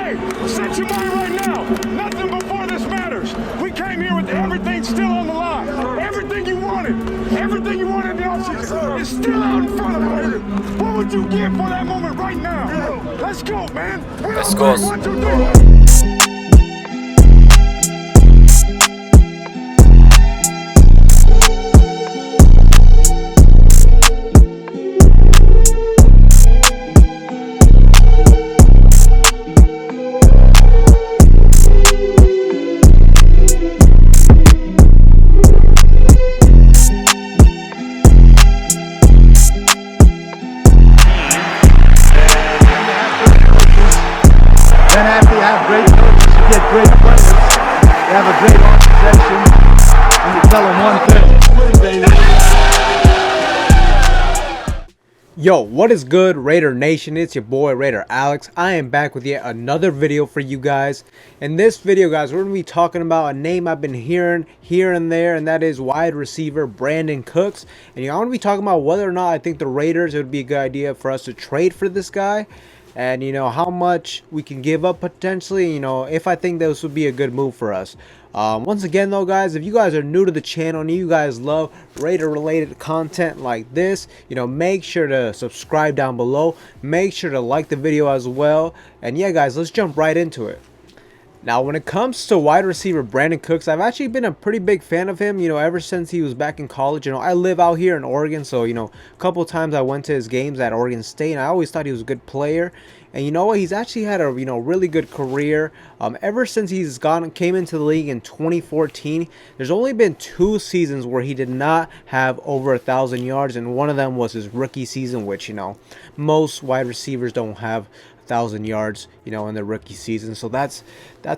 Hey, set your mind right now. Nothing before this matters. We came here with everything still on the line. Everything you wanted in the offseason is still out in front of us. What would you give for that moment right now? Let's go, man. Let's go. 1, 2, 3. Then after you have great coaches, you get great players. You have a great organization, and you tell them one thing. Yo, what is good, Raider Nation? It's your boy Raider Alex. I am back with yet another video for you guys. In this video, guys, we're going to be talking about a name I've been hearing here and there, and that is wide receiver Brandin Cooks. And I want to be talking about whether or not I think the Raiders, it would be a good idea for us to trade for this guy. And, how much we can give up potentially, if I think this would be a good move for us. Once again, though, guys, if you guys are new to the channel and you guys love Raider-related content like this, make sure to subscribe down below. Make sure to like the video as well. And, yeah, guys, let's jump right into it. Now, when it comes to wide receiver Brandin Cooks, I've actually been a pretty big fan of him, ever since he was back in college. I live out here in Oregon, so, a couple of times I went to his games at Oregon State, and I always thought he was a good player. And you know what? He's actually had a, really good career. Ever since he's came into the league in 2014, there's only been 2 seasons where he did not have over 1,000 yards, and one of them was his rookie season, which, most wide receivers don't have 1,000 yards, in the rookie season. So that's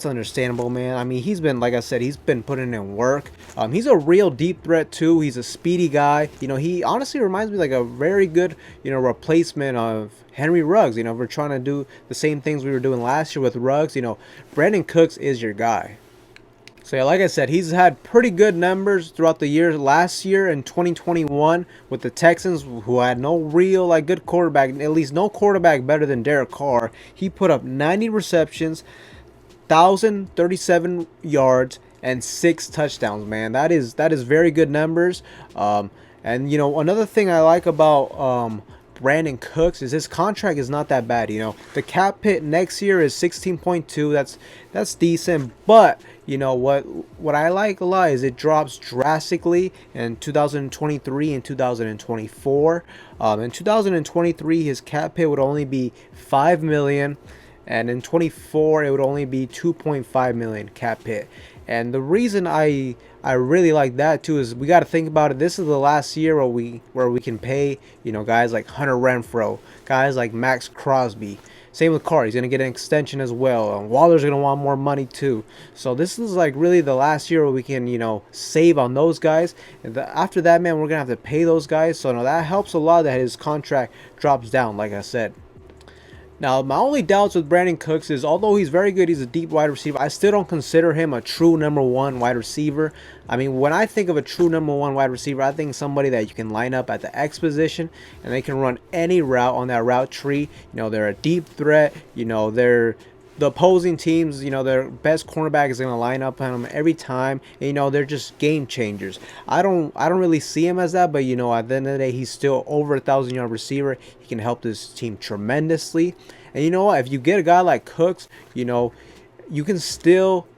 understandable, man. I mean, he's been, like I said, he's been putting in work. He's a real deep threat too. He's a speedy guy. He honestly reminds me like a very good, replacement of Henry Ruggs. If we're trying to do the same things we were doing last year with Ruggs, Brandin Cooks is your guy. So yeah, like I said, he's had pretty good numbers throughout the year. Last year in 2021 with the Texans, who had no real good quarterback, at least no quarterback better than Derek Carr, he put up 90 receptions, 1,037 yards, and 6 touchdowns. Man, that is very good numbers. And another thing I like about Brandin Cooks is his contract is not that bad. The cap hit next year is 16.2. That's decent, but what I like a lot is it drops drastically in 2023 and 2024. In 2023, his cap hit would only be $5 million, and in 24 it would only be $2.5 million cap hit. And the reason I really like that too is we got to think about it. This is the last year where we can pay guys like Hunter Renfrow, guys like Max Crosby. Same with Carr. He's going to get an extension as well. Waller's going to want more money too. So this is like really the last year where we can save on those guys. And after that, man, we're going to have to pay those guys. So that helps a lot that his contract drops down, like I said. Now, my only doubts with Brandin Cooks is, although he's very good, he's a deep wide receiver, I still don't consider him a true #1 wide receiver. I mean, when I think of a true #1 wide receiver, I think somebody that you can line up at the X position and they can run any route on that route tree. They're a deep threat. They're the opposing teams, their best cornerback is going to line up on them every time. And, they're just game changers. I don't really see him as that, but at the end of the day, he's still over 1,000-yard receiver. He can help this team tremendously. And you know what? If you get a guy like Cooks, you can still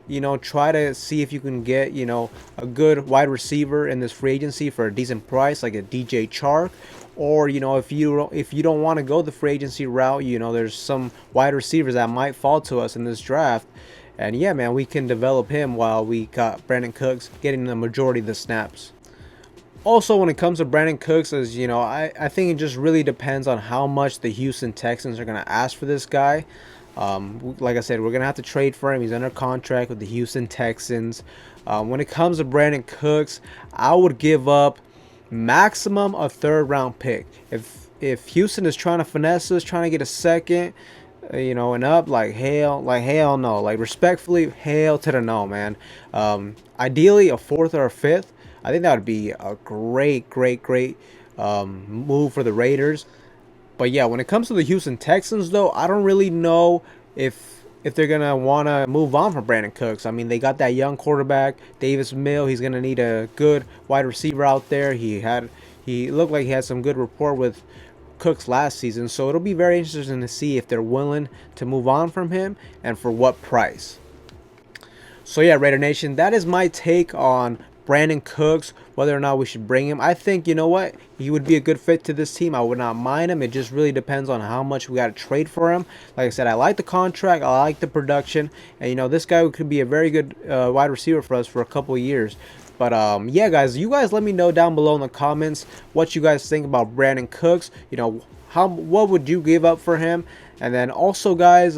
try to see if you can get a good wide receiver in this free agency for a decent price, like a DJ Chark. Or if you don't want to go the free agency route, there's some wide receivers that might fall to us in this draft. And yeah, man, we can develop him while we got Brandin Cooks getting the majority of the snaps. Also, when it comes to Brandin Cooks, as I think it just really depends on how much the Houston Texans are going to ask for this guy. Like I said, we're going to have to trade for him. He's under contract with the Houston Texans. When it comes to Brandin Cooks, I would give up maximum a 3rd round pick. If Houston is trying to finesse us, trying to get a second, and up, hell no. Respectfully, hell to the no, man. Ideally a 4th or a 5th. I think that would be a great move for the Raiders. But yeah, when it comes to the Houston Texans, though, I don't really know if if they're gonna want to move on from Brandin Cooks. I mean, they got that young quarterback, Davis Mill. He's gonna need a good wide receiver out there. He looked like he had some good rapport with Cooks last season, so it'll be very interesting to see if they're willing to move on from him and for what price. So yeah, Raider Nation, that is my take on Brandin Cooks, whether or not we should bring him. I think, you know what, he would be a good fit to this team. I would not mind him. It just really depends on how much we got to trade for him. Like I said, I like the contract, I like the production, and you know, this guy could be a very good wide receiver for us for a couple of years. But yeah, guys, you guys let me know down below in the comments what you guys think about Brandin Cooks. You know, what would you give up for him? And then also, guys,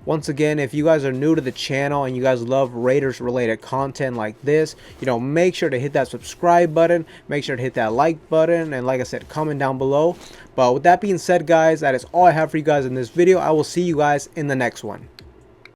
once again, if you guys are new to the channel and you guys love Raiders related content like this, you know, make sure to hit that subscribe button, make sure to hit that like button, and like I said, comment down below. But with that being said, guys, that is all I have for you guys in this video. I will see you guys in the next one.